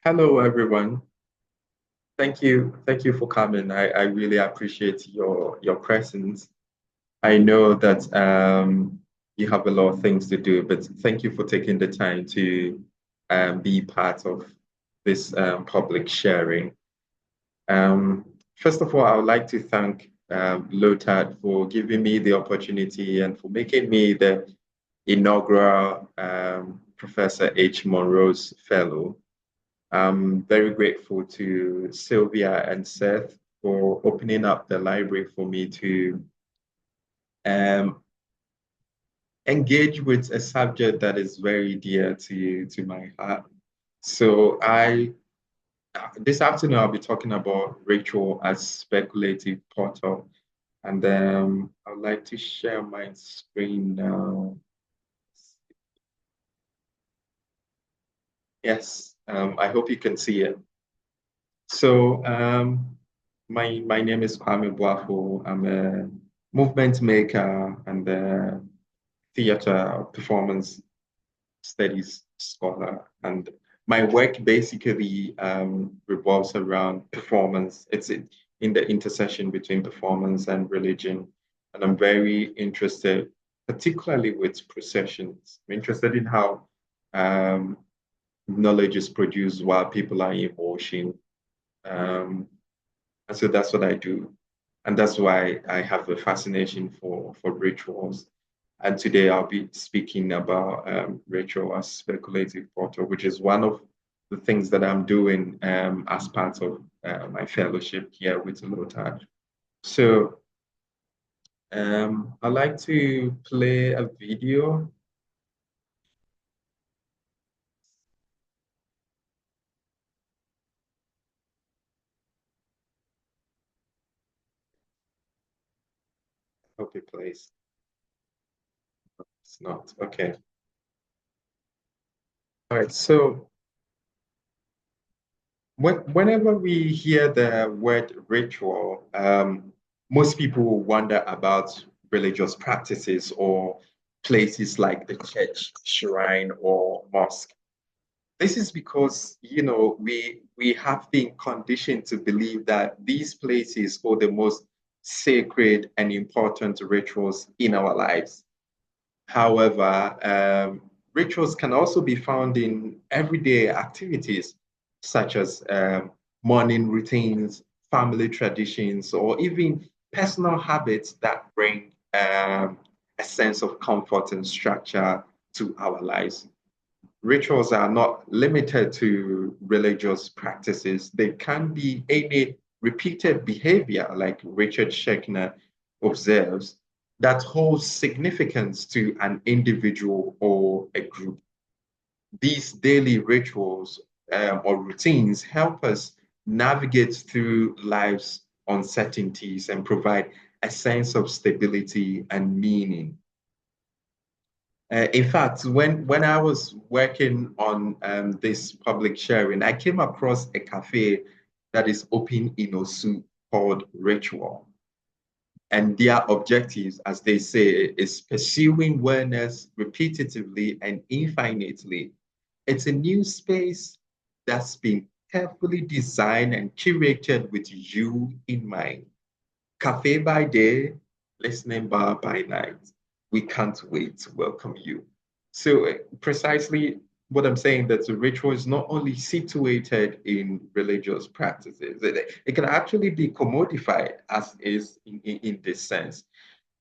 Hello, everyone. Thank you for coming. I really appreciate your presence. I know that you have a lot of things to do, but thank you for taking the time to be part of this public sharing. First of all, I would like to thank LOATAD for giving me the opportunity and for making me the inaugural Professor H. Munro's Fellow. I'm very grateful to Sylvia and Seth for opening up the library for me to um, engage with a subject that is very dear to my heart. So I this afternoon I'll be talking about ritual as speculative portal, and I'd like to share my screen now. Yes, I hope you can see it. So my name is Kwame Boafo. I'm a movement maker and a theater performance studies scholar. And my work basically revolves around performance. It's in the intersection between performance and religion. And I'm very interested, particularly with processions. I'm interested in how um, knowledge is produced while people are in motion. Um, and so that's what I do. And that's why I have a fascination for rituals. And today I'll be speaking about ritual as speculative portal, which is one of the things that I'm doing as part of my fellowship here with LOATAD. So I'd like to play a video. Hope it plays. It's not. Okay. All right. So whenever we hear the word ritual, most people will wonder about religious practices or places like the church, shrine, or mosque. This is because, we have been conditioned to believe that these places hold the most sacred and important rituals in our lives. However, rituals can also be found in everyday activities such as morning routines, family traditions, or even personal habits that bring a sense of comfort and structure to our lives. Rituals are not limited to religious practices. They can be any repeated behavior, like Richard Schechner observes, that holds significance to an individual or a group. These daily rituals or routines help us navigate through life's uncertainties and provide a sense of stability and meaning. In fact, when I was working on this public sharing, I came across a cafe that is open in Osu called Ritual. And their objectives, as they say, is pursuing wellness repetitively and infinitely. It's a new space that's been carefully designed and curated with you in mind. Cafe by day, listening bar by night. We can't wait to welcome you. So, precisely what I'm saying, that the ritual is not only situated in religious practices, it can actually be commodified as is in this sense.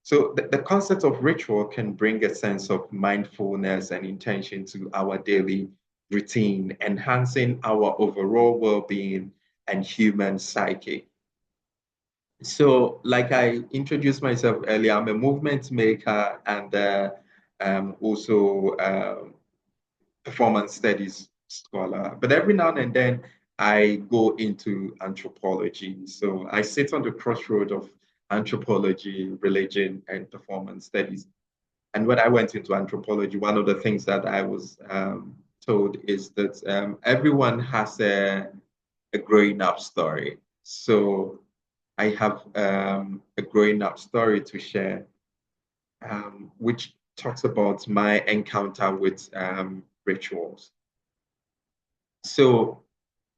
So the concept of ritual can bring a sense of mindfulness and intention to our daily routine, enhancing our overall well-being and human psyche. So, like I introduced myself earlier, I'm a movement maker and also performance studies scholar. But every now and then, I go into anthropology. So I sit on the crossroad of anthropology, religion, and performance studies. And when I went into anthropology, one of the things that I was told is that everyone has a growing up story. So I have a growing up story to share, which talks about my encounter with rituals. So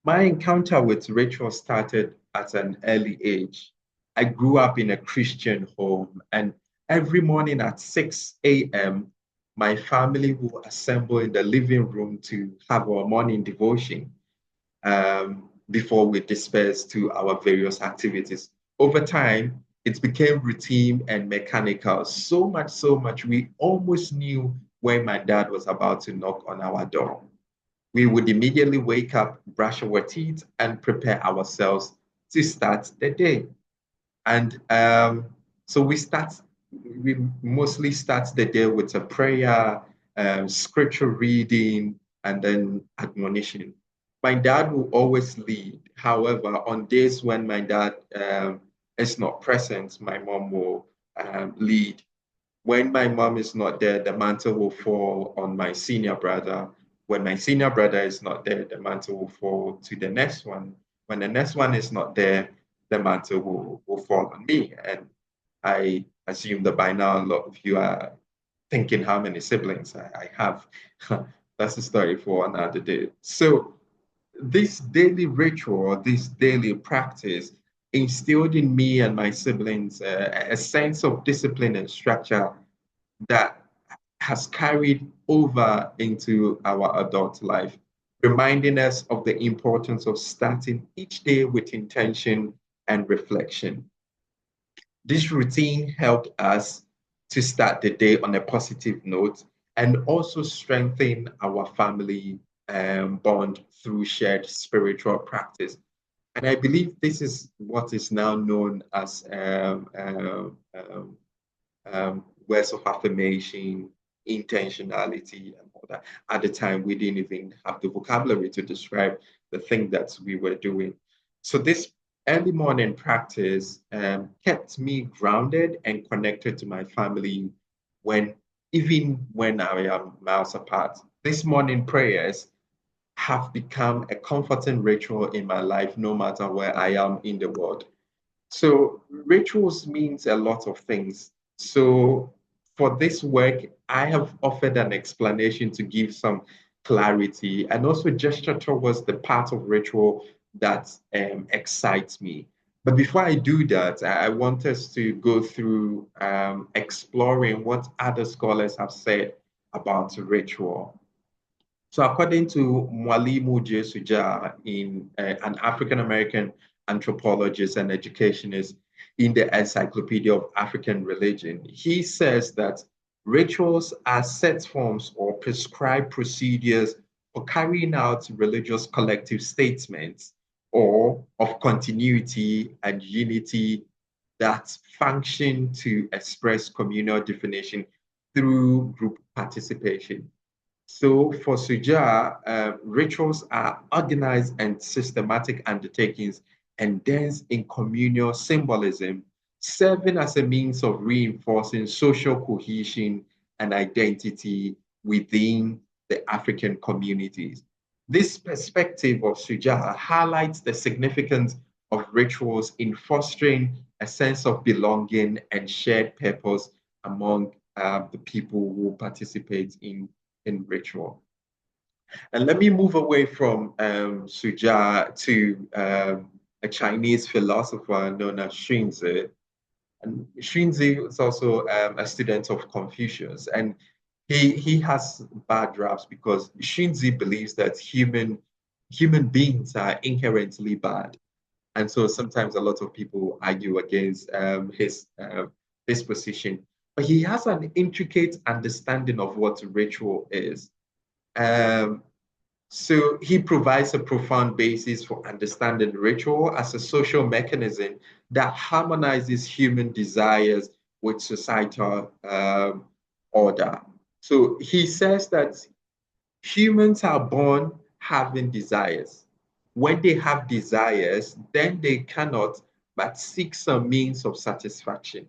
My encounter with ritual started at an early age. I grew up in a Christian home, and every morning at 6 a.m., my family will assemble in the living room to have our morning devotion before we disperse to our various activities. Over time, it became routine and mechanical, so much, we almost knew when my dad was about to knock on our door. We would immediately wake up, brush our teeth, and prepare ourselves to start the day. And so we mostly start the day with a prayer, scripture reading, and then admonition. My dad will always lead. However, on days when my dad is not present, my mom will lead. When my mom is not there, the mantle will fall on my senior brother. When my senior brother is not there, the mantle will fall to the next one. When the next one is not there, the mantle will fall on me. And I assume that by now a lot of you are thinking how many siblings I have. That's a story for another day. So this daily ritual, this daily practice instilled in me and my siblings a sense of discipline and structure that has carried over into our adult life, reminding us of the importance of starting each day with intention and reflection. This routine helped us to start the day on a positive note and also strengthen our family bond through shared spiritual practice. And I believe this is what is now known as words of affirmation, intentionality, and all that. At the time, we didn't even have the vocabulary to describe the thing that we were doing. So this early morning practice kept me grounded and connected to my family when even when I am miles apart. These morning prayers have become a comforting ritual in my life, no matter where I am in the world. So rituals means a lot of things. So for this work, I have offered an explanation to give some clarity and also gesture towards the part of ritual that excites me. But before I do that, I want us to go through exploring what other scholars have said about ritual. So according to Mwalimu J. Suja, an African-American anthropologist and educationist in the Encyclopedia of African Religion, he says that rituals are set forms or prescribed procedures for carrying out religious collective statements or of continuity and unity that function to express communal definition through group participation. So for Suja, rituals are organized and systematic undertakings and dense in communal symbolism, serving as a means of reinforcing social cohesion and identity within the African communities. This perspective of Suja highlights the significance of rituals in fostering a sense of belonging and shared purpose among the people who participate in ritual. And let me move away from Suja to a Chinese philosopher known as Xunzi. And Xunzi is also a student of Confucius, and he has bad raps because Xunzi believes that human beings are inherently bad, and so sometimes a lot of people argue against his position. But he has an intricate understanding of what ritual is. Um, so he provides a profound basis for understanding ritual as a social mechanism that harmonizes human desires with societal order. So he says that humans are born having desires. When they have desires, then they cannot but seek some means of satisfaction.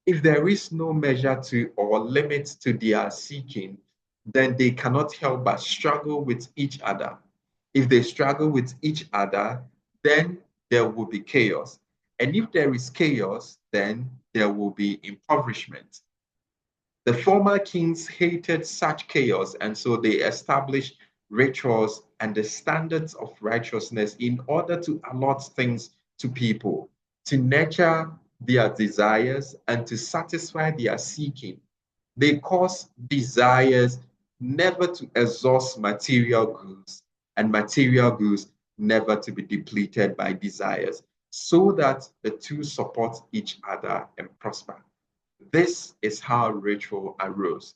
If there is no measure to or limit to their seeking, then they cannot help but struggle with each other. If they struggle with each other, then there will be chaos. And if there is chaos, then there will be impoverishment. The former kings hated such chaos, and so they established rituals, and the standards of righteousness in order to allot things to people, to nurture their desires, and to satisfy their seeking. They cause desires never to exhaust material goods, and material goods never to be depleted by desires, so that the two support each other and prosper. This is how ritual arose.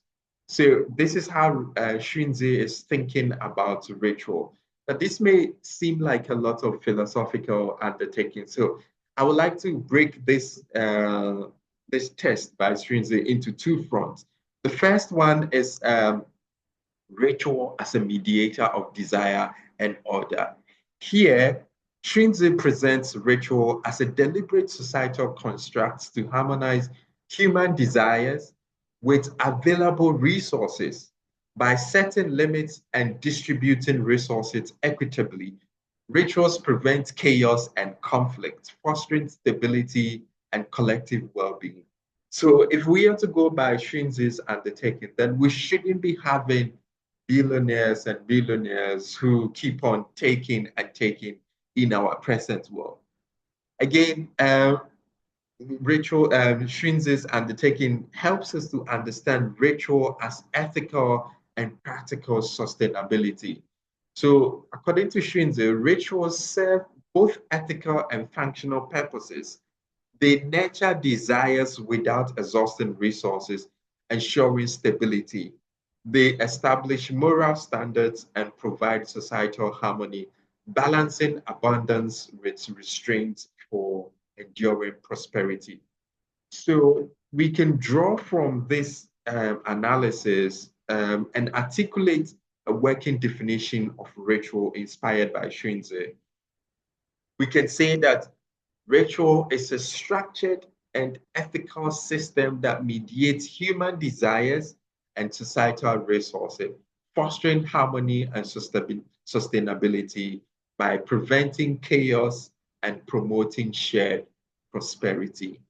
So this is how Shinzi is thinking about ritual. But this may seem like a lot of philosophical undertaking. So I would like to break this test by Shinzi into two fronts. The first one is ritual as a mediator of desire and order. Here, Shinzi presents ritual as a deliberate societal construct to harmonize human desires with available resources. By setting limits and distributing resources equitably, rituals prevent chaos and conflict, fostering stability and collective well-being. So if we are to go by Shinzi's undertaking, then we shouldn't be having billionaires and billionaires who keep on taking and taking in our present world. Again, ritual Shinzi's undertaking helps us to understand ritual as ethical and practical sustainability. So according to Shinzi, rituals serve both ethical and functional purposes. They nurture desires without exhausting resources, ensuring stability. They establish moral standards and provide societal harmony, balancing abundance with restraint for enduring prosperity. So we can draw from this analysis and articulate a working definition of ritual inspired by Shinzi. We can say that ritual is a structured and ethical system that mediates human desires and societal resources, fostering harmony and sustainability by preventing chaos and promoting shared prosperity.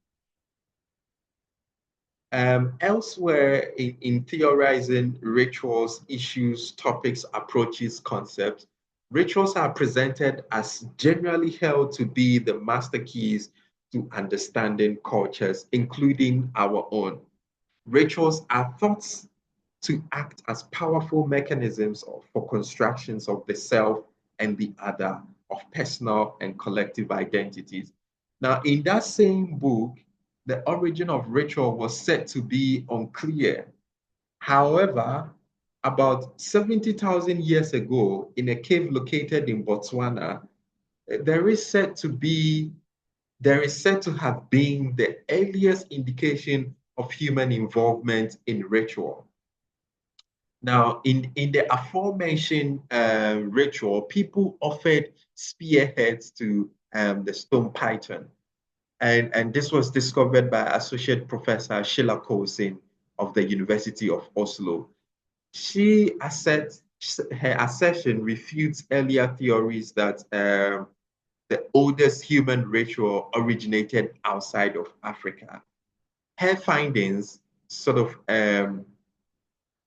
Elsewhere in theorizing rituals, issues, topics, approaches, concepts, rituals are presented as generally held to be the master keys to understanding cultures, including our own. Rituals are thought to act as powerful mechanisms for constructions of the self and the other, of personal and collective identities. Now, in that same book, the origin of ritual was said to be unclear. However, about 70,000 years ago, in a cave located in Botswana, there is said to have been the earliest indication of human involvement in ritual. Now, in the aforementioned ritual, people offered spearheads to the stone python. And this was discovered by Associate Professor Sheila Coulson of the University of Oslo. Her assertion refutes earlier theories that the oldest human ritual originated outside of Africa. Her findings sort of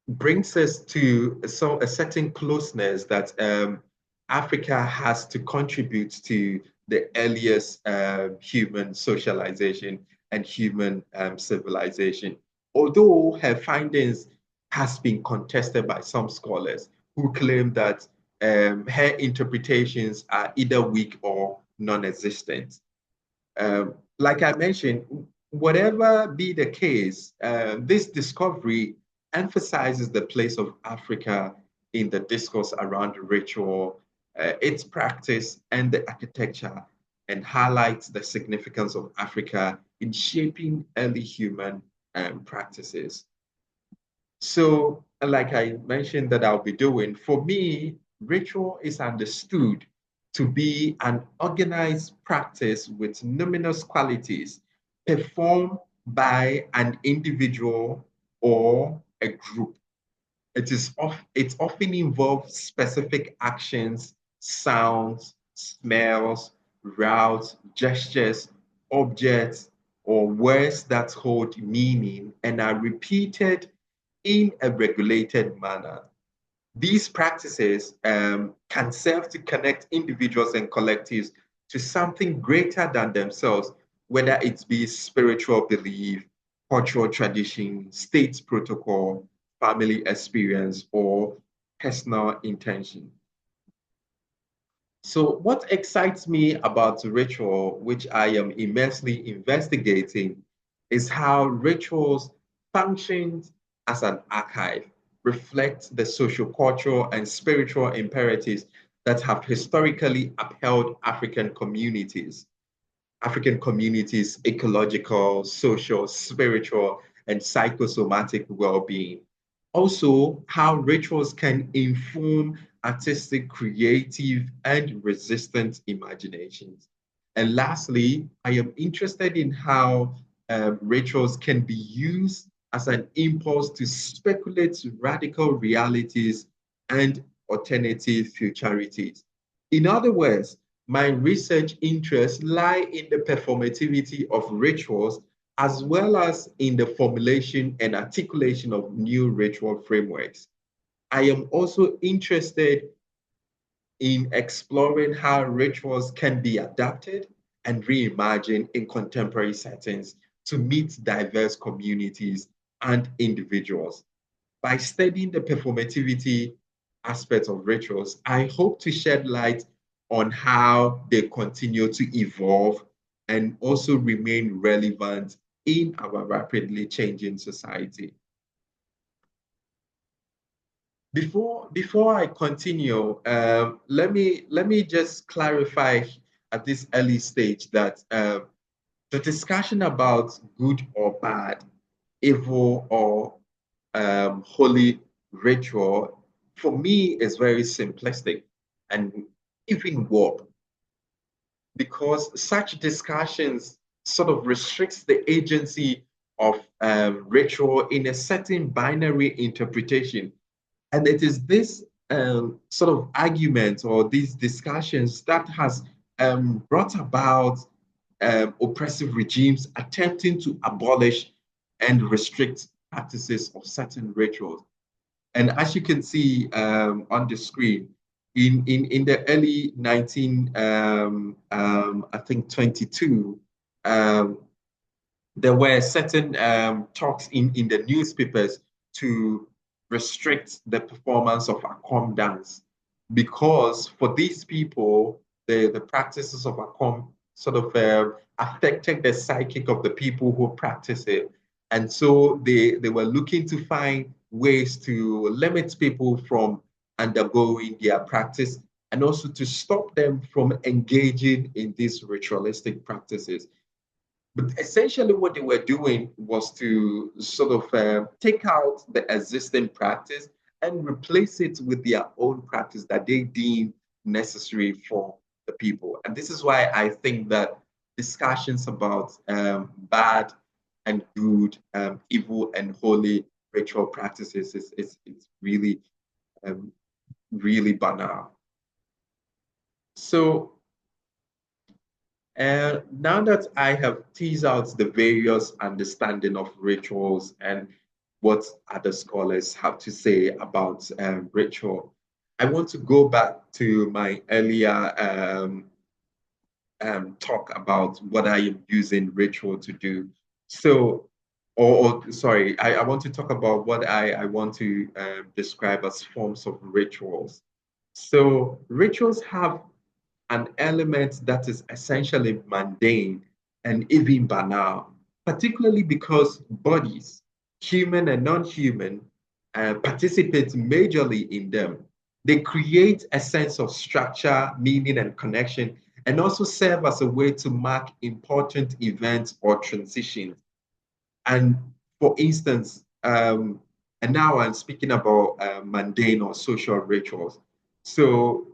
brings us to a certain closeness that Africa has to contribute to the earliest human socialization and human civilization. Although her findings has been contested by some scholars who claim that her interpretations are either weak or non-existent. Like I mentioned, whatever be the case, this discovery emphasizes the place of Africa in the discourse around ritual, its practice, and the architecture, and highlights the significance of Africa in shaping early human practices. So, like I mentioned that I'll be doing, for me, ritual is understood to be an organized practice with numerous qualities performed by an individual or a group. It often involves specific actions, sounds, smells, routes, gestures, objects, or words that hold meaning and are repeated in a regulated manner. These practices can serve to connect individuals and collectives to something greater than themselves, whether it be spiritual belief, cultural tradition, state protocol, family experience, or personal intention. So what excites me about ritual, which I am immensely investigating, is how rituals function as an archive, reflect the social, cultural, and spiritual imperatives that have historically upheld African communities' ecological, social, spiritual, and psychosomatic well-being. Also, how rituals can inform artistic, creative, and resistant imaginations. And lastly, I am interested in how rituals can be used as an impulse to speculate radical realities and alternative futurities. In other words, my research interests lie in the performativity of rituals as well as in the formulation and articulation of new ritual frameworks. I am also interested in exploring how rituals can be adapted and reimagined in contemporary settings to meet diverse communities and individuals. By studying the performativity aspects of rituals, I hope to shed light on how they continue to evolve and also remain relevant in our rapidly changing society. Before I continue, let me just clarify at this early stage that the discussion about good or bad, evil or holy ritual, for me is very simplistic and even warped, because such discussions sort of restricts the agency of ritual in a certain binary interpretation. And it is this sort of argument or these discussions that has brought about oppressive regimes attempting to abolish and restrict practices of certain rituals. And as you can see on the screen, in the early 19, I think 22, um, there were certain talks in the newspapers to restrict the performance of Akom dance, because for these people, the practices of Akom sort of affected the psychic of the people who practice it. And so they were looking to find ways to limit people from undergoing their practice and also to stop them from engaging in these ritualistic practices. But essentially, what they were doing was to sort of take out the existing practice and replace it with their own practice that they deem necessary for the people. And this is why I think that discussions about bad and good, evil and holy ritual practices is really, um, really banal. So, now that I have teased out the various understanding of rituals and what other scholars have to say about ritual, I want to go back to my earlier talk about what I am using ritual to do. So, or sorry, I want to talk about what I want to describe as forms of rituals. So, rituals have an element that is essentially mundane and even banal, particularly because bodies, human and non-human, participate majorly in them. They create a sense of structure, meaning, and connection, and also serve as a way to mark important events or transitions. And for instance, and now I'm speaking about mundane or social rituals. So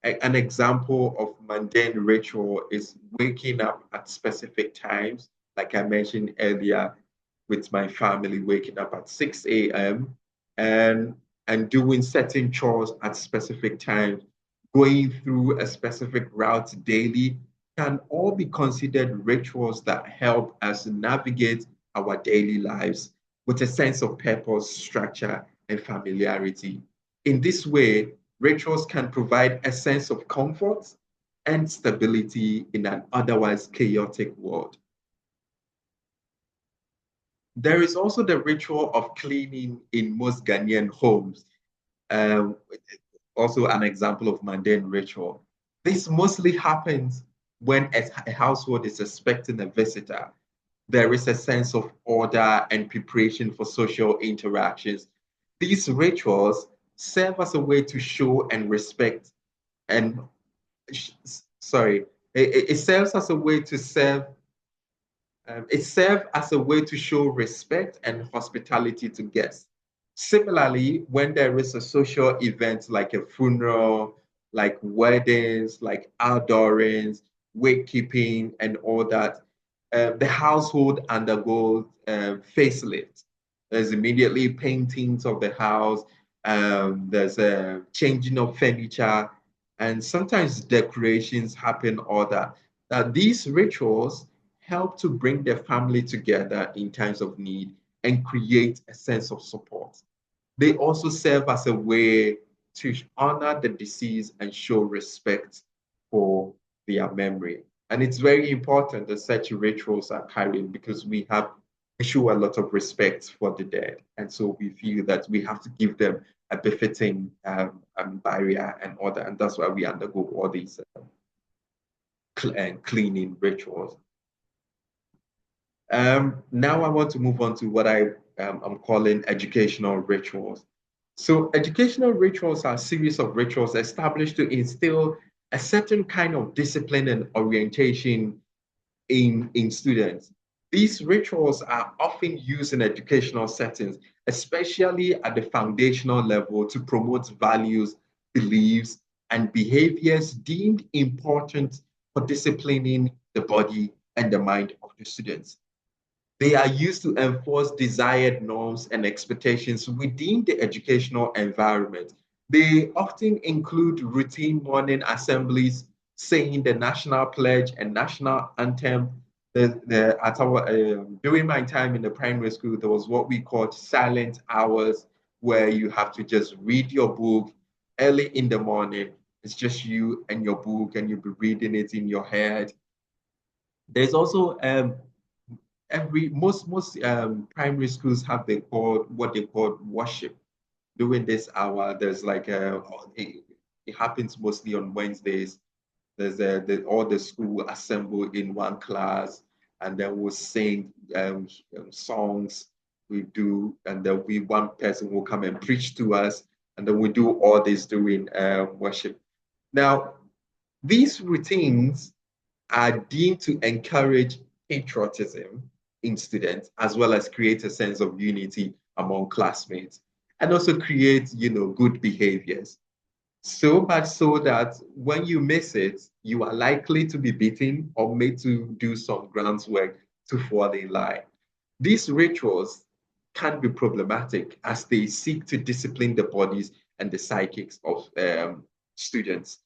an example of mundane ritual is waking up at specific times, like I mentioned earlier, with my family, waking up at 6 a.m. and doing certain chores at specific times, going through a specific route daily, can all be considered rituals that help us navigate our daily lives with a sense of purpose, structure, and familiarity. In this way, rituals can provide a sense of comfort and stability in an otherwise chaotic world. There is also the ritual of cleaning in most Ghanaian homes, um, also an example of mundane ritual. This mostly happens when a household is expecting a visitor. There is a sense of order and preparation for social interactions. These rituals serve as a way to show and respect and sorry, it serves as a way to serve it serves as a way to show respect and hospitality to guests. Similarly, when there is a social event like a funeral, like weddings, like outdoorings, wakekeeping, and all that, the household undergoes facelift. There's immediately paintings of the house, there's a changing of furniture, and sometimes decorations happen, all that. Now, these rituals help to bring their family together in times of need and create a sense of support. They also serve as a way to honor the deceased and show respect for their memory. And it's very important that such rituals are carried because we show a lot of respect for the dead. And so we feel that we have to give them a befitting barrier and order. And that's why we undergo all these cleaning rituals. Now I want to move on to what I'm calling educational rituals. So educational rituals are a series of rituals established to instill a certain kind of discipline and orientation in students. These rituals are often used in educational settings, especially at the foundational level, to promote values, beliefs, and behaviors deemed important for disciplining the body and the mind of the students. They are used to enforce desired norms and expectations within the educational environment. They often include routine morning assemblies, saying the national pledge and national anthem. During my time in the primary school, there was what we called silent hours, where you have to just read your book early in the morning. It's just you and your book, and you'll be reading it in your head. There's also most primary schools have what they call worship. During this hour, there's like it happens mostly on Wednesdays. All the school assemble in one class, and then we'll sing songs. We do, and then one person will come and preach to us, and then we do all this during worship. Now, these routines are deemed to encourage patriotism in students, as well as create a sense of unity among classmates, and also create, good behaviors. So much so that when you miss it, you are likely to be beaten or made to do some groundwork to fall in line. These rituals can be problematic as they seek to discipline the bodies and the psychics of students.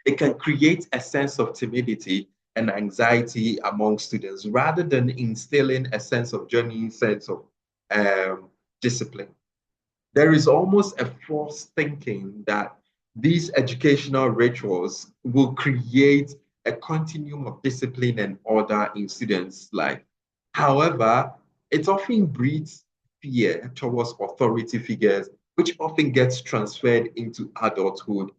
It can create a sense of timidity and anxiety among students rather than instilling a sense of genuine sense of discipline. There is almost a false thinking that these educational rituals will create a continuum of discipline and order in students' life. However, it often breeds fear towards authority figures, which often gets transferred into adulthood,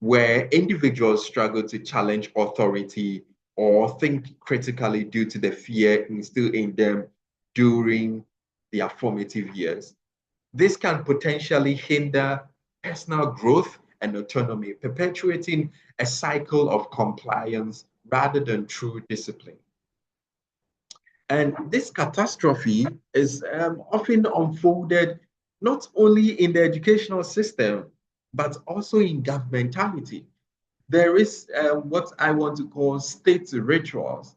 where individuals struggle to challenge authority or think critically due to the fear instilled in them during their formative years. This can potentially hinder personal growth and autonomy, perpetuating a cycle of compliance rather than true discipline. And this catastrophe is often unfolded not only in the educational system, but also in governmentality. There is what I want to call state rituals.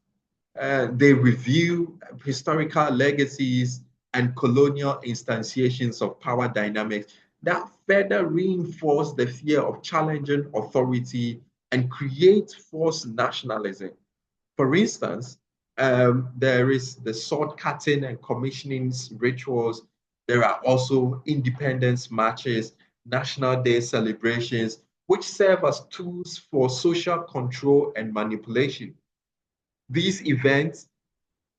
They review historical legacies and colonial instantiations of power dynamics that further reinforce the fear of challenging authority and create false nationalism. For instance, there is the sword cutting and commissioning rituals. There are also independence marches National Day celebrations, which serve as tools for social control and manipulation. These events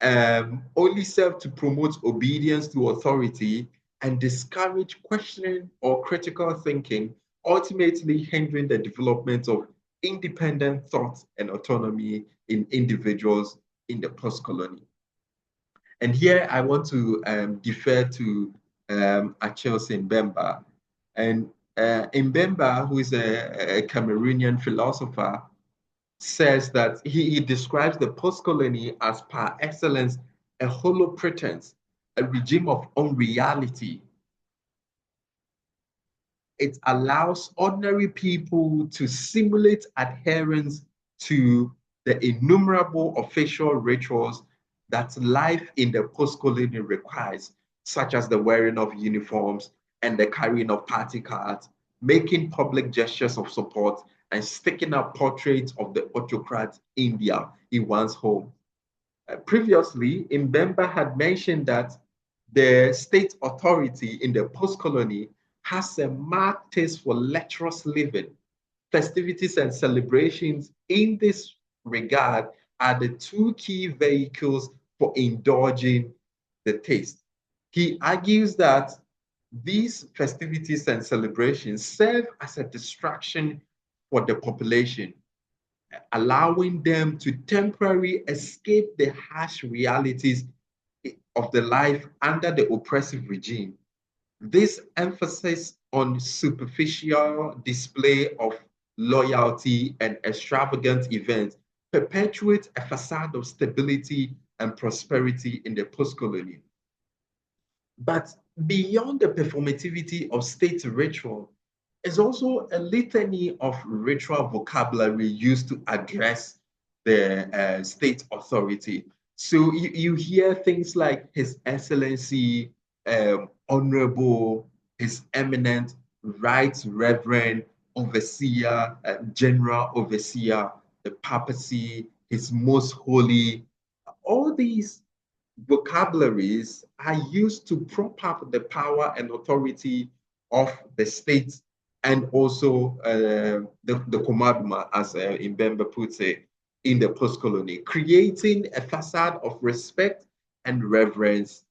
only serve to promote obedience to authority and discourage questioning or critical thinking, ultimately hindering the development of independent thought and autonomy in individuals in the post-colony. And here I want to defer to Achilles Mbemba. And Mbemba, who is a Cameroonian philosopher, says that he describes the post-colony as par excellence a hollow pretense, a regime of unreality. It allows ordinary people to simulate adherence to the innumerable official rituals that life in the post-colony requires, such as the wearing of uniforms and the carrying of party cards, making public gestures of support, and sticking up portraits of the autocrat India in one's home. Previously, Mbemba had mentioned that the state authority in the post-colony has a marked taste for lecherous living. Festivities and celebrations in this regard are the two key vehicles for indulging the taste. He argues that these festivities and celebrations serve as a distraction for the population, allowing them to temporarily escape the harsh realities of the life under the oppressive regime. This emphasis on superficial display of loyalty and extravagant events perpetuates a facade of stability and prosperity in the post-colony. But beyond the performativity of state ritual, is also a litany of ritual vocabulary used to address the state authority. So you hear things like His Excellency, Honorable, His Eminent, Right Reverend, Overseer, General Overseer, the Papacy, His Most Holy. All these vocabularies are used to prop up the power and authority of the state and also the Komaduma, as Mbemba puts it, in the post-colony, creating a facade of respect and reverence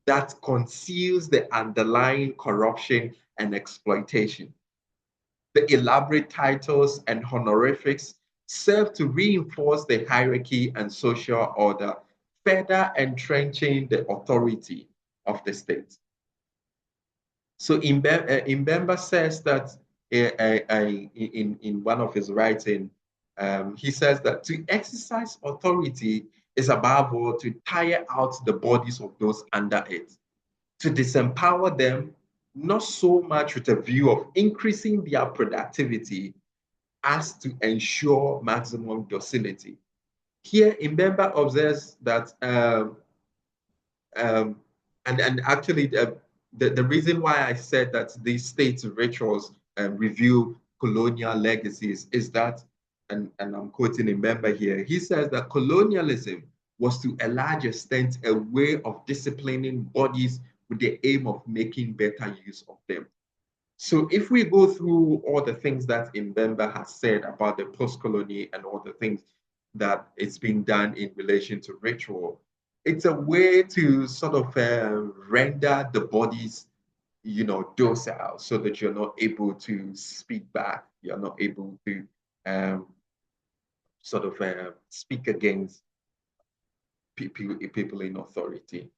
that conceals the underlying corruption and exploitation. The elaborate titles and honorifics serve to reinforce the hierarchy and social order, further entrenching the authority of the state. So Mbemba says that in one of his writings, he says that to exercise authority is above all to tire out the bodies of those under it, to disempower them, not so much with a view of increasing their productivity as to ensure maximum docility. Here, Mbemba observes that, and actually the reason why I said that these state rituals reveal colonial legacies is that, and I'm quoting Mbemba here, he says that colonialism was to a large extent a way of disciplining bodies with the aim of making better use of them. So if we go through all the things that Mbemba has said about the post-colony and all the things that it's being done in relation to ritual, it's a way to sort of render the bodies, docile, so that you're not able to speak back, you're not able to sort of speak against people in authority.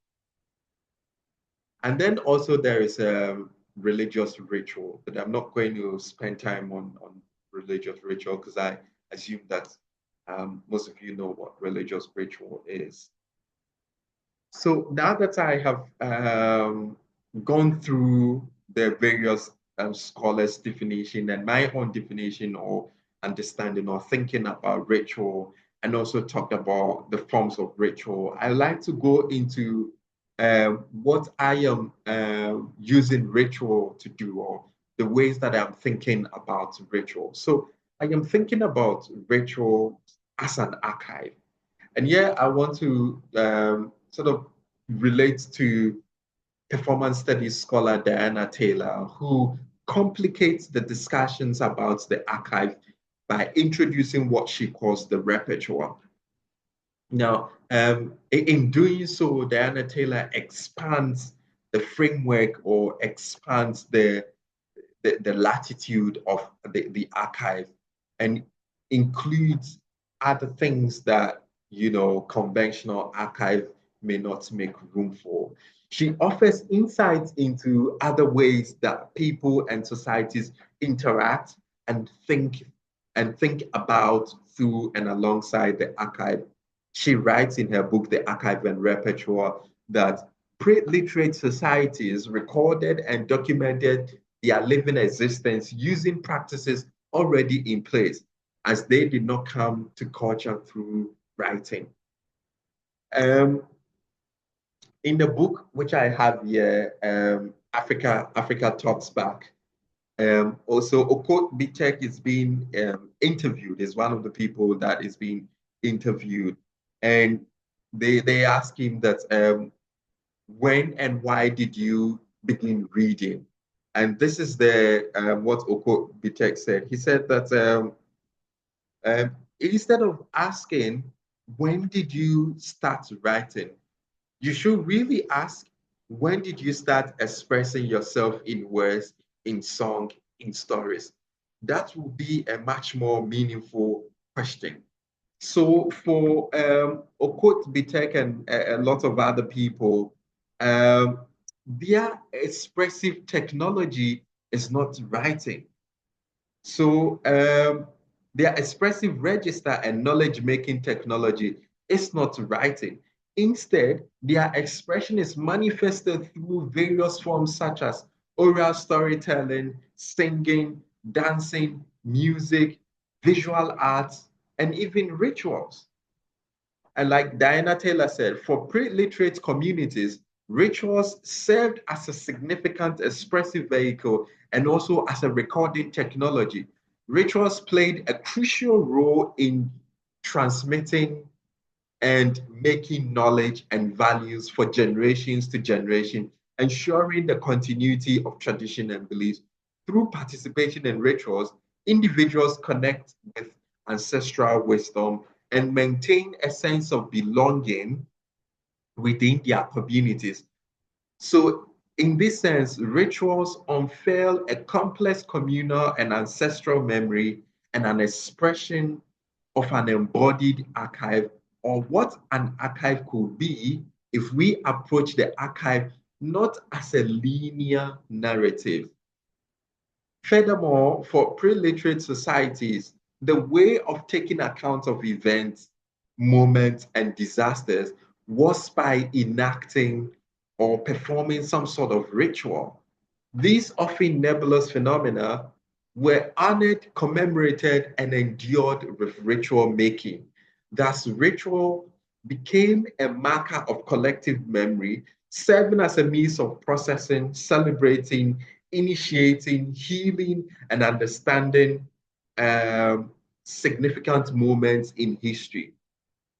And then also there is a religious ritual, but I'm not going to spend time on religious ritual because I assume that most of you know what religious ritual is. So now that I have gone through the various scholars' definition and my own definition or understanding or thinking about ritual, and also talked about the forms of ritual, I like to go into what I am using ritual to do, or the ways that I'm thinking about ritual. So I am thinking about ritual as an archive. And yeah, I want to sort of relate to performance studies scholar Diana Taylor, who complicates the discussions about the archive by introducing what she calls the repertoire. Now, in doing so, Diana Taylor expands the framework or expands the latitude of the archive and includes other things that, conventional archive may not make room for. She offers insights into other ways that people and societies interact and think about through and alongside the archive. She writes in her book, The Archive and Repertoire, that pre-literate societies recorded and documented their living existence using practices already in place, as they did not come to culture through writing. In the book, which I have here, Africa Talks Back, also Okot Bitek is being interviewed, is one of the people that is being interviewed. And they ask him that when and why did you begin reading? And this is what Okot Bitek said. He said that instead of asking, when did you start writing? You should really ask, when did you start expressing yourself in words, in song, in stories? That will be a much more meaningful question. So for Okot Bitek and a lot of other people, their expressive technology is not writing. So their expressive register and knowledge-making technology is not writing. Instead, their expression is manifested through various forms such as oral storytelling, singing, dancing, music, visual arts, and even rituals. And like Diana Taylor said, for pre-literate communities, rituals served as a significant expressive vehicle and also as a recording technology. Rituals played a crucial role in transmitting and making knowledge and values for generations to generation, ensuring the continuity of tradition and beliefs. Through participation in rituals, individuals connect with ancestral wisdom and maintain a sense of belonging within their communities. So, in this sense, rituals unveil a complex communal and ancestral memory and an expression of an embodied archive, or what an archive could be if we approach the archive not as a linear narrative. Furthermore, for pre-literate societies, the way of taking account of events, moments, and disasters was by enacting or performing some sort of ritual. These often nebulous phenomena were honored, commemorated, and endured with ritual making. Thus, ritual became a marker of collective memory, serving as a means of processing, celebrating, initiating, healing, and understanding significant moments in history.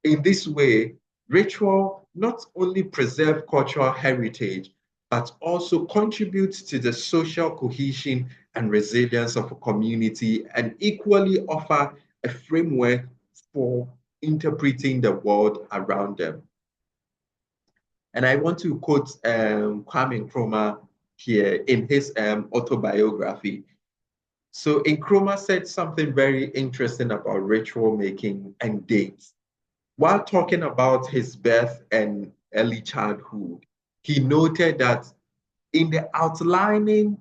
In this way, ritual not only preserve cultural heritage, but also contributes to the social cohesion and resilience of a community, and equally offer a framework for interpreting the world around them. And I want to quote Kwame Nkrumah here in his autobiography. So Nkrumah said something very interesting about ritual making and dates. While talking about his birth and early childhood, he noted that in the outlining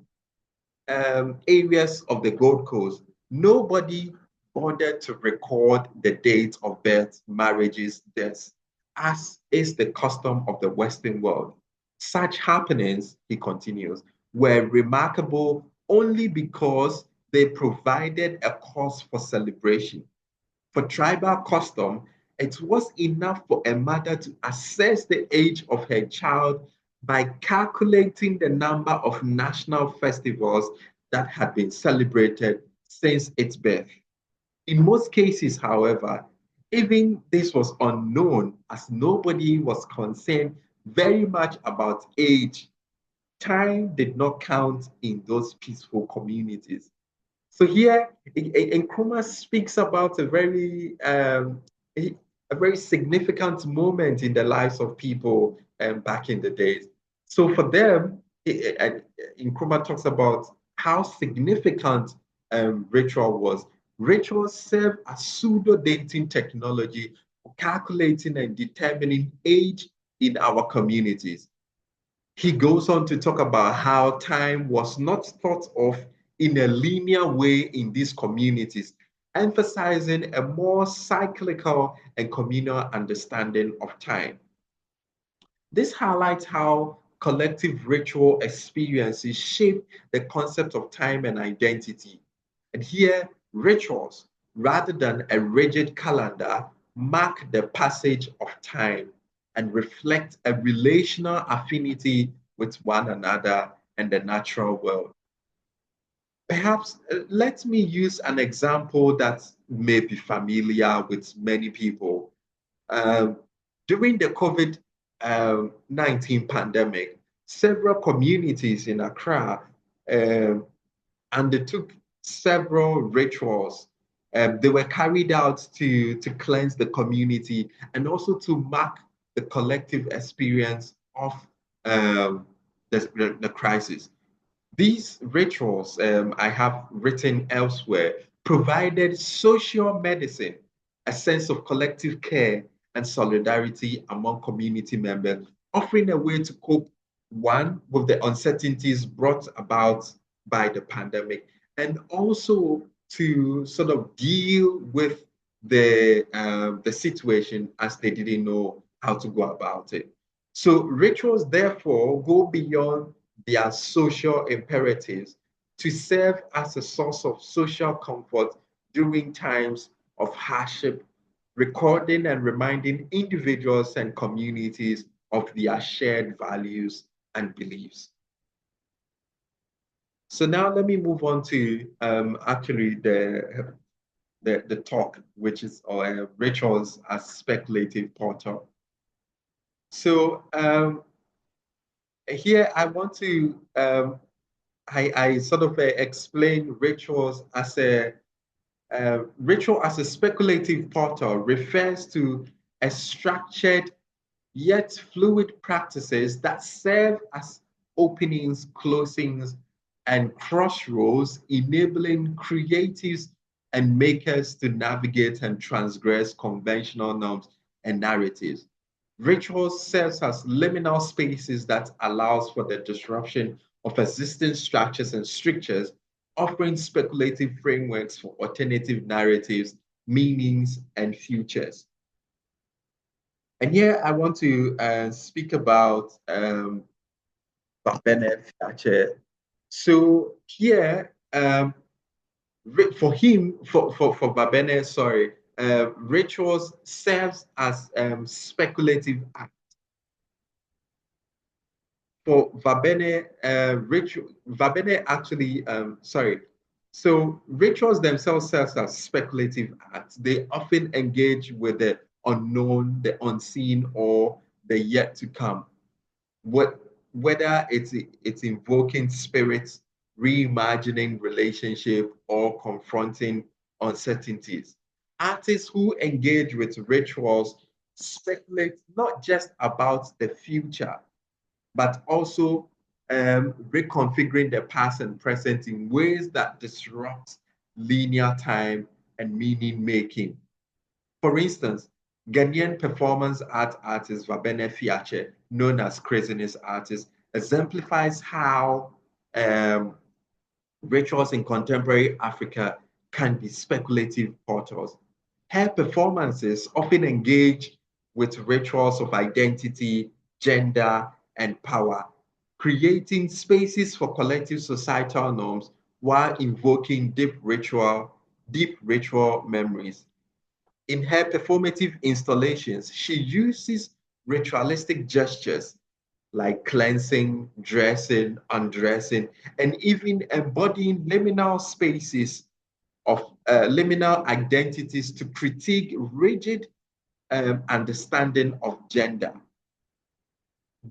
areas of the Gold Coast, nobody bothered to record the dates of birth, marriages, deaths, as is the custom of the Western world. Such happenings, he continues, were remarkable only because they provided a cause for celebration. For tribal custom, it was enough for a mother to assess the age of her child by calculating the number of national festivals that had been celebrated since its birth. In most cases, however, even this was unknown as nobody was concerned very much about age time did not count in those peaceful communities. So here, Nkrumah speaks about a very significant moment in the lives of people back in the days. So for them, Nkrumah talks about how significant ritual was. Rituals serve as pseudo-dating technology for calculating and determining age in our communities. He goes on to talk about how time was not thought of in a linear way in these communities, emphasizing a more cyclical and communal understanding of time. This highlights how collective ritual experiences shape the concept of time and identity. And here, rituals, rather than a rigid calendar, mark the passage of time and reflect a relational affinity with one another and the natural world. Perhaps let me use an example that may be familiar with many people. Um, During the COVID-19 pandemic, several communities in Accra undertook several rituals. They were carried out to cleanse the community and also to mark the collective experience of um, the crisis. These rituals I have written elsewhere provided social medicine, a sense of collective care and solidarity among community members, offering a way to cope, one, with the uncertainties brought about by the pandemic, and also to sort of deal with the situation as they didn't know how to go about it. So rituals, therefore, go beyond their social imperatives to serve as a source of social comfort during times of hardship, recording and reminding individuals and communities of their shared values and beliefs. So now let me move on to actually the talk, which is rituals as speculative portal. So here I want to I sort of explain ritual as a speculative portal refers to a structured yet fluid practices that serve as openings, closings, and crossroads, enabling creatives and makers to navigate and transgress conventional norms and narratives. Rituals serves as liminal spaces that allows for the disruption of existing structures and strictures, offering speculative frameworks for alternative narratives, meanings, and futures. And here I want to speak about Kwame Boafo. So here, for him, for Babene, sorry, rituals serves as speculative act. For Vabene, Vabene actually, sorry. So rituals themselves serve as speculative acts. They often engage with the unknown, the unseen, or the yet to come. Whether it's invoking spirits, reimagining relationship, or confronting uncertainties. Artists who engage with rituals speculate not just about the future, but also reconfiguring the past and present in ways that disrupt linear time and meaning making. For instance, Ghanaian performance art artist Vabene Fiache, known as Craziness Artist, exemplifies how rituals in contemporary Africa can be speculative portals. Her performances often engage with rituals of identity, gender, and power, creating spaces for collective societal norms while invoking deep ritual memories. In her performative installations, she uses ritualistic gestures like cleansing, dressing, undressing, and even embodying liminal spaces of liminal identities to critique rigid understanding of gender.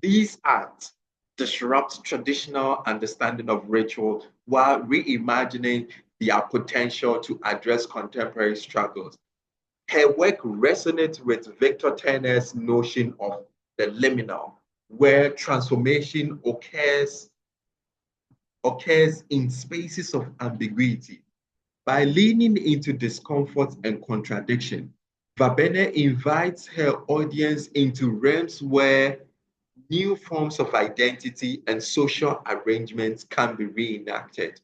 These acts disrupt traditional understanding of ritual while reimagining their potential to address contemporary struggles. Her work resonates with Victor Turner's notion of the liminal, where transformation occurs in spaces of ambiguity. By leaning into discomfort and contradiction, Verbena invites her audience into realms where new forms of identity and social arrangements can be reenacted.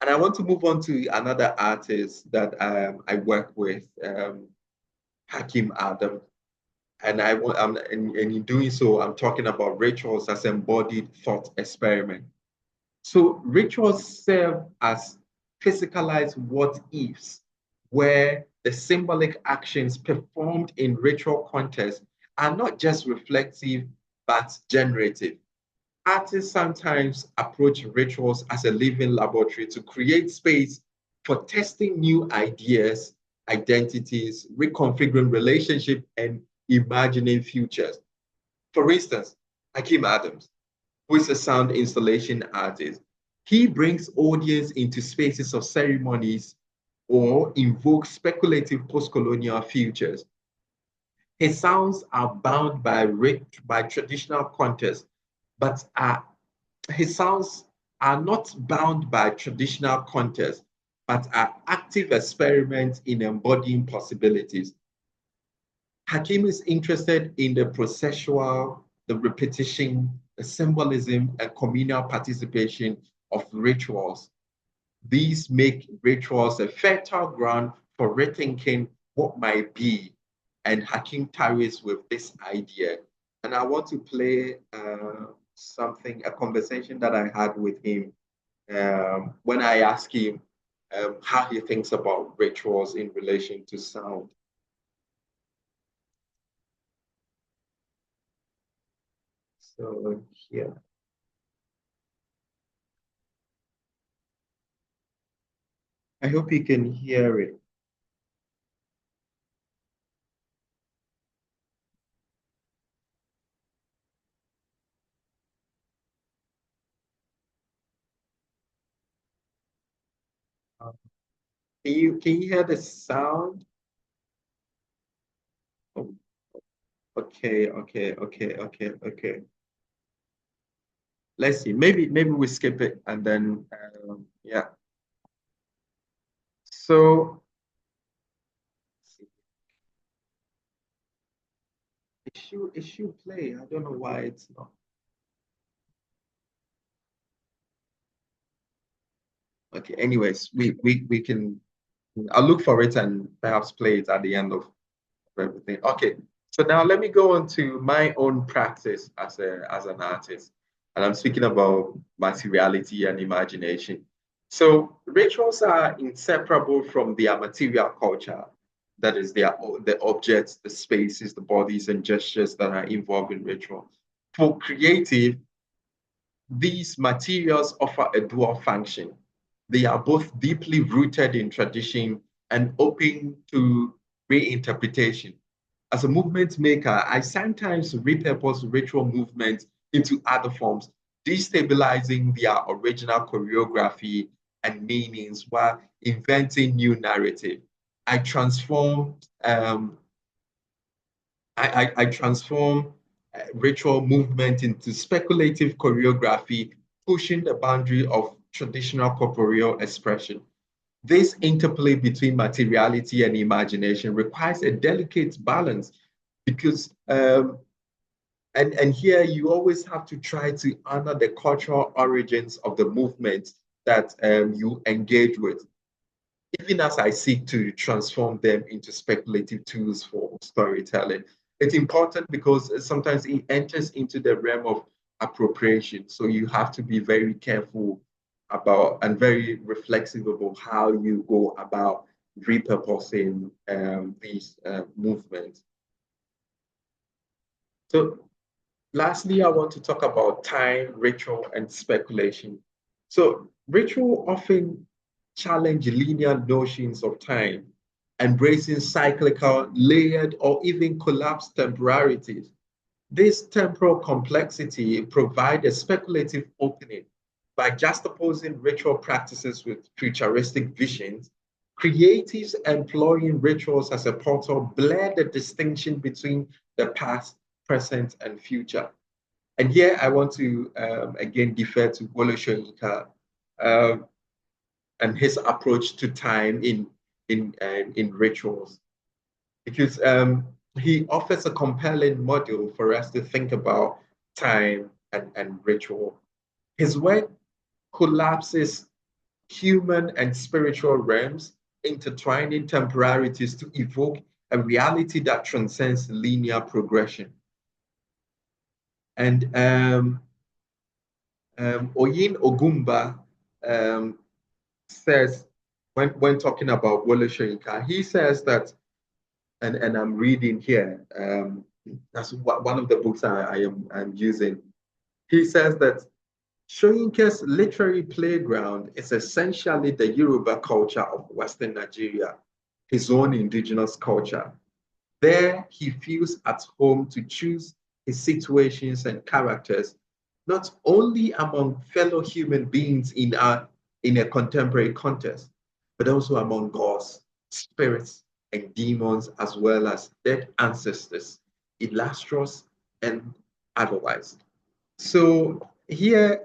And I want to move on to another artist that I work with, Hakim Adam. And in doing so, I'm talking about rituals as embodied thought experiment. So rituals serve as physicalized what ifs, where the symbolic actions performed in ritual context are not just reflective, but generative. Artists sometimes approach rituals as a living laboratory to create space for testing new ideas, identities, reconfiguring relationships, and imagining futures. For instance, Hakeem Adams, who is a sound installation artist, he brings audience into spaces of ceremonies or invokes speculative post-colonial futures. His sounds are bound by traditional context, but his sounds are not bound by traditional context, but are active experiments in embodying possibilities. Hakim is interested in the processual, the repetition, the symbolism, and communal participation of rituals. These make rituals a fertile ground for rethinking what might be. And Hakim tarries with this idea. And I want to play a conversation that I had with him when I asked him how he thinks about rituals in relation to sound. So here. I hope you can hear it. Can you hear the sound? Oh, okay. Let's see. Maybe we skip it and then yeah. So it should play. I don't know why it's not. Okay. Anyways, we can. I'll look for it and perhaps play it at the end of everything. Okay. So now let me go on to my own practice as an artist, and I'm speaking about materiality and imagination. So rituals are inseparable from their material culture. That is, the objects, the spaces, the bodies, and gestures that are involved in ritual. For creative, these materials offer a dual function. They are both deeply rooted in tradition and open to reinterpretation. As a movement maker, I sometimes repurpose ritual movements into other forms, destabilizing their original choreography and meanings while inventing new narrative. I transform I transform ritual movement into speculative choreography, pushing the boundary of traditional corporeal expression. This interplay between materiality and imagination requires a delicate balance because, and here you always have to try to honor the cultural origins of the movement that you engage with, even as I seek to transform them into speculative tools for storytelling. It's important because sometimes it enters into the realm of appropriation. So you have to be very careful about and very reflexive about how you go about repurposing these movements. So lastly, I want to talk about time, ritual, and speculation. So ritual often challenge linear notions of time, embracing cyclical, layered, or even collapsed temporalities. This temporal complexity provides a speculative opening by juxtaposing ritual practices with futuristic visions. Creatives employing rituals as a portal blur the distinction between the past, present, and future. And here I want to again defer to Wole Soyinka and his approach to time in rituals, because he offers a compelling model for us to think about time and ritual. His work collapses human and spiritual realms, intertwining temporalities to evoke a reality that transcends linear progression. And Oyin Ogumba says, when talking about Wole Soyinka, he says that, and I'm reading here, that's one of the books I'm using. He says that Soyinka's literary playground is essentially the Yoruba culture of Western Nigeria, his own indigenous culture. There, he feels at home to choose his situations and characters, not only among fellow human beings in a contemporary context, but also among gods, spirits, and demons, as well as dead ancestors, illustrious and otherwise. So here,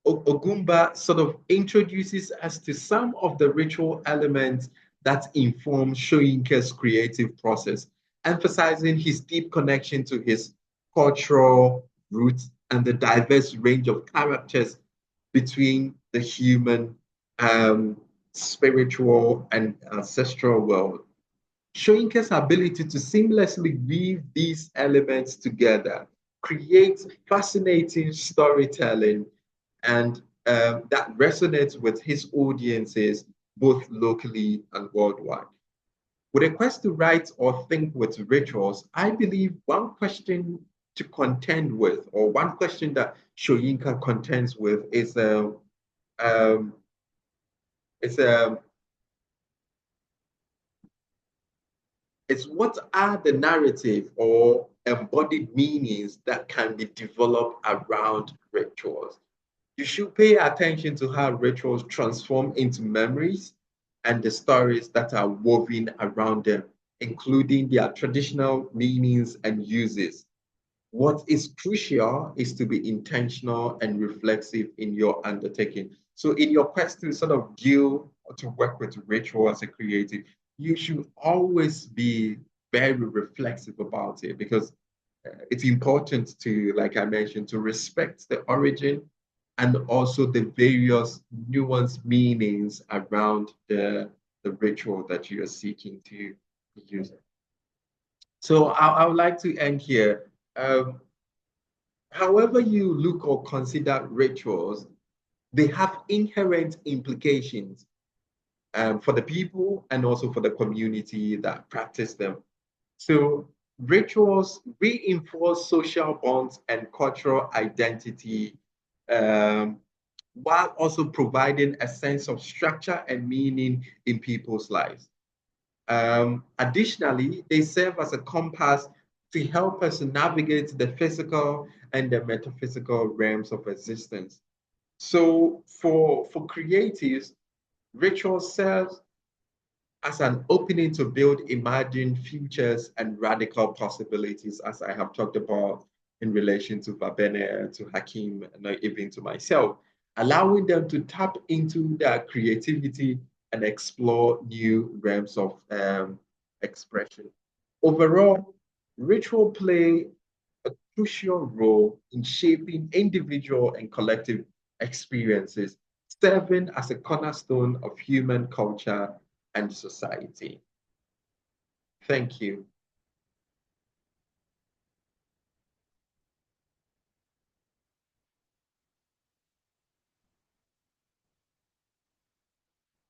Ogumba sort of introduces us to some of the ritual elements that inform Soyinka's creative process, emphasizing his deep connection to his cultural roots and the diverse range of characters between the human, spiritual, and ancestral world. Soyinka's ability to seamlessly weave these elements together creates fascinating storytelling and that resonates with his audiences both locally and worldwide. With a quest to write or think with rituals, I believe one question to contend with, or one question that Soyinka contends with, is um, is what are the narrative or embodied meanings that can be developed around rituals? You should pay attention to how rituals transform into memories and the stories that are woven around them, including their traditional meanings and uses. What is crucial is to be intentional and reflexive in your undertaking. So in your quest to sort of deal or to work with ritual as a creative, you should always be very reflexive about it, because it's important to, like I mentioned, to respect the origin and also the various nuanced meanings around the ritual that you are seeking to use. So I would like to end here. However you look or consider rituals, they have inherent implications for the people and also for the community that practice them. So rituals reinforce social bonds and cultural identity, um, while also providing a sense of structure and meaning in people's lives. Additionally, they serve as a compass to help us navigate the physical and the metaphysical realms of existence. So for creatives, ritual serves as an opening to build imagined futures and radical possibilities, as I have talked about in relation to Babene, to Hakim, and even to myself, allowing them to tap into their creativity and explore new realms of expression. Overall, ritual play a crucial role in shaping individual and collective experiences, serving as a cornerstone of human culture and society. Thank you.